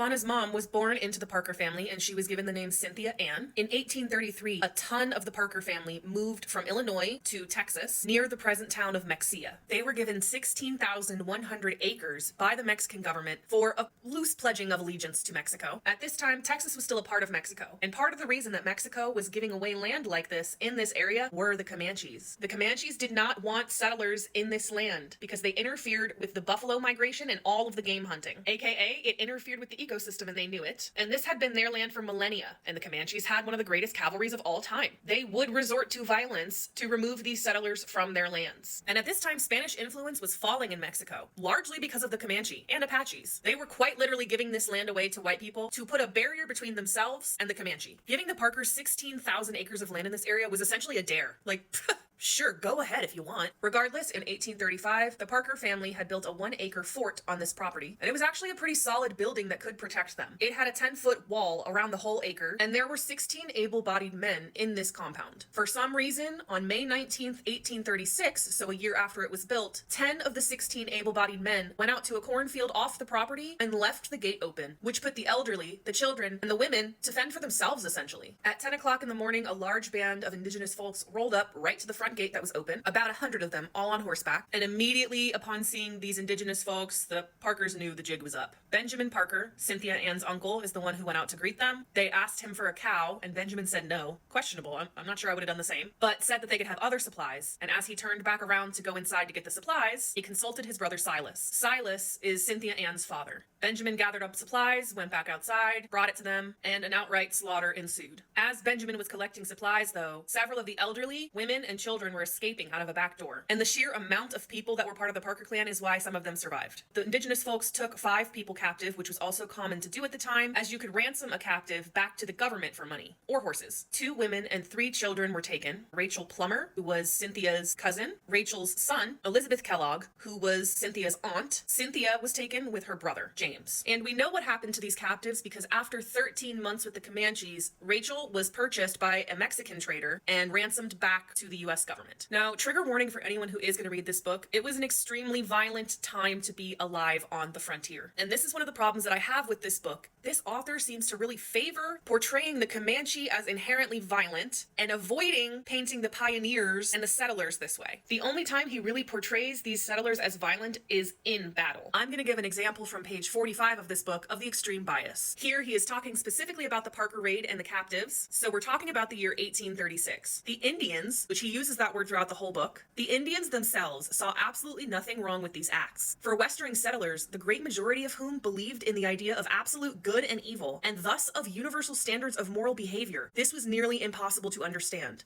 Quanah's mom was born into the Parker family and she was given the name Cynthia Ann. In 1833, a ton of the Parker family moved from Illinois to Texas near the present town of Mexia. They were given 16,100 acres by the Mexican government for a loose pledging of allegiance to Mexico. At this time, Texas was still a part of Mexico, and part of the reason that Mexico was giving away land like this in this area were the Comanches. The Comanches did not want settlers in this land because they interfered with the buffalo migration and all of the game hunting, aka it interfered with the ecosystem and they knew it. And this had been their land for millennia, and the Comanches had one of the greatest cavalries of all time. They would resort to violence to remove these settlers from their lands. And at this time, Spanish influence was falling in Mexico, largely because of the Comanche and Apaches. They were quite literally giving this land away to white people to put a barrier between themselves and the Comanche. Giving the Parkers 16,000 acres of land in this area was essentially a dare. Like, sure, go ahead if you want. Regardless, in 1835, the Parker family had built a 1-acre fort on this property, and it was actually a pretty solid building that could protect them. It had a 10-foot wall around the whole acre, and there were 16 able-bodied men in this compound. For some reason, on May 19th, 1836, so a year after it was built, 10 of the 16 able-bodied men went out to a cornfield off the property and left the gate open, which put the elderly, the children, and the women to fend for themselves, essentially. At 10 o'clock in the morning, a large band of indigenous folks rolled up right to the front gate that was open, about 100 of them, all on horseback, and immediately upon seeing these indigenous folks, the Parkers knew the jig was up. Benjamin Parker, Cynthia Ann's uncle, is the one who went out to greet them. They asked him for a cow, and Benjamin said no. Questionable, I'm not sure I would have done the same, but said that they could have other supplies, and as he turned back around to go inside to get the supplies, he consulted his brother Silas. Silas is Cynthia Ann's father. Benjamin gathered up supplies, went back outside, brought it to them, and an outright slaughter ensued. As Benjamin was collecting supplies, though, several of the elderly, women, and children were escaping out of a back door. And the sheer amount of people that were part of the Parker clan is why some of them survived. The indigenous folks took 5 people captive, which was also common to do at the time, as you could ransom a captive back to the government for money, or horses. 2 women and 3 children were taken. Rachel Plummer, who was Cynthia's cousin, Rachel's son, Elizabeth Kellogg, who was Cynthia's aunt. Cynthia was taken with her brother, James. And we know what happened to these captives because after 13 months with the Comanches, Rachel was purchased by a Mexican trader and ransomed back to the US government. Now, trigger warning for anyone who is going to read this book, it was an extremely violent time to be alive on the frontier. And this is one of the problems that I have with this book. This author seems to really favor portraying the Comanche as inherently violent and avoiding painting the pioneers and the settlers this way. The only time he really portrays these settlers as violent is in battle. I'm going to give an example from page 45 of this book of the extreme bias. Here he is talking specifically about the Parker raid and the captives. So we're talking about the year 1836. The Indians, which he uses that word throughout the whole book, the Indians themselves saw absolutely nothing wrong with these acts. For Western settlers, the great majority of whom believed in the idea of absolute good and evil, and thus of universal standards of moral behavior, this was nearly impossible to understand.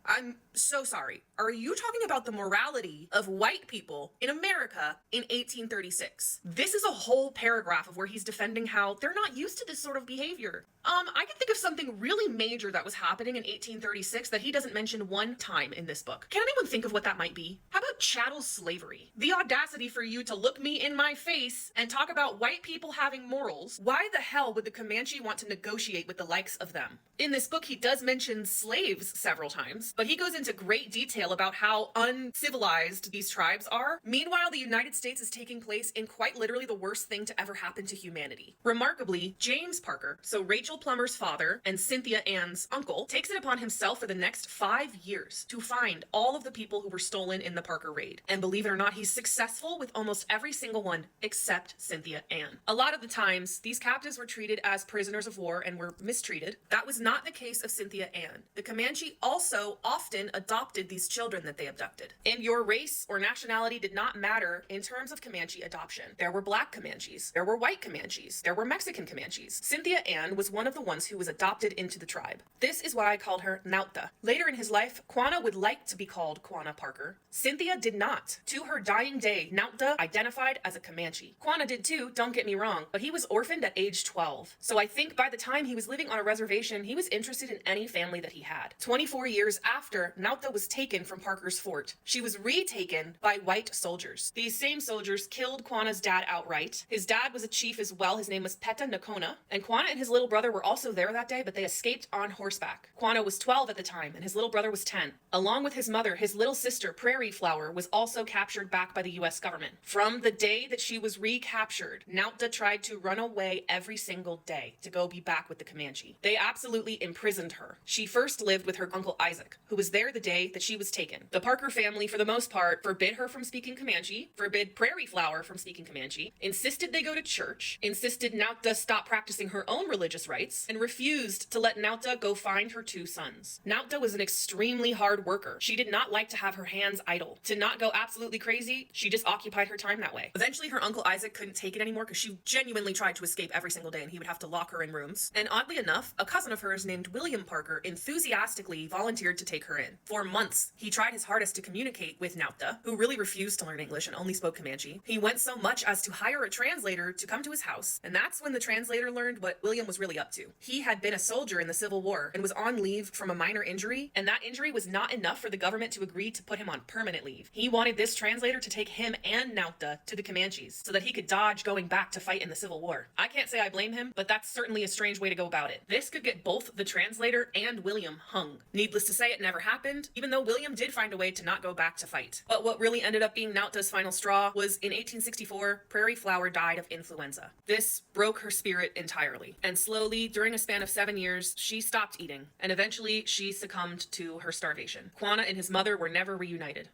I'm so sorry. Are you talking about the morality of white people in America in 1836? This is a whole paragraph of where he's defending how they're not used to this sort of behavior. I can think of something really major that was happening in 1836 that he doesn't mention one time in this book. Can anyone think of what that might be? How about chattel slavery? The audacity for you to look me in my face and talk about white people having morals. Why the hell would the Comanche want to negotiate with the likes of them? In this book, he does mention slaves several times, but he goes into great detail about how uncivilized these tribes are. Meanwhile, the United States is taking place in quite literally the worst thing to ever happen to humanity. Remarkably, James Parker, so Rachel Plummer's father and Cynthia Ann's uncle, takes it upon himself for the next 5 years to find all of the people who were stolen in the Parker raid. And believe it or not, he's successful with almost every single one except Cynthia Ann. A lot of the times, these captives were treated as prisoners of war and were mistreated. That was not the case of Cynthia Ann. The Comanche also often adopted these children that they abducted. And your race or nationality did not matter in terms of Comanche adoption. There were black Comanches, there were white Comanches, there were Mexican Comanches. Cynthia Ann was one of the ones who was adopted into the tribe. This is why I called her Nautha. Later in his life, Quanah would like to be called Quanah Parker. Cynthia did not. To her dying day, Nautha identified as a Comanche. Quanah did too, don't get me wrong, but he was orphaned at age 12. So I think by the time he was living on a reservation, he was interested in any family that he had. 24 years after Nauta was taken from Parker's fort, she was retaken by white soldiers. These same soldiers killed Quanah's dad outright. His dad was a chief as well. His name was Peta Nakona. And Quanah and his little brother were also there that day, but they escaped on horseback. Quanah was 12 at the time, and his little brother was 10. Along with his mother, his little sister, Prairie Flower, was also captured back by the U.S. government. From the day that she was recaptured, Nauta tried to run away every single day to go be back with the Comanche. They absolutely imprisoned her. She first lived with her uncle Isaac, who was there the day that she was taken. The Parker family, for the most part, forbid her from speaking Comanche, forbid Prairie Flower from speaking Comanche, insisted they go to church, insisted Nauta stop practicing her own religious rites, and refused to let Nauta go find her 2 sons. Nauta was an extremely hard worker. She did not like to have her hands idle. To not go absolutely crazy, she just occupied her time that way. Eventually, her uncle Isaac couldn't take it anymore because she genuinely tried to escape every single day, and he would have to lock her in rooms. And oddly enough, a cousin of hers named William Parker enthusiastically volunteered to take her in. For months, he tried his hardest to communicate with Nauta, who really refused to learn English and only spoke Comanche. He went so much as to hire a translator to come to his house, and that's when the translator learned what William was really up to. He had been a soldier in the Civil War and was on leave from a minor injury, and that injury was not enough for the government to agree to put him on permanent leave. He wanted this translator to take him and Nauta to the Comanches so that he could dodge going back to fight in the Civil War. I can't say I blame him, but that's certainly a strange way to go about it. This could get both the translator and William hung. Needless to say, it never happened, even though William did find a way to not go back to fight. But what really ended up being Nauta's final straw was in 1864, Prairie Flower died of influenza. This broke her spirit entirely, and slowly, during a span of 7 years, she stopped eating, and eventually she succumbed to her starvation. Quanah and his mother were never reunited.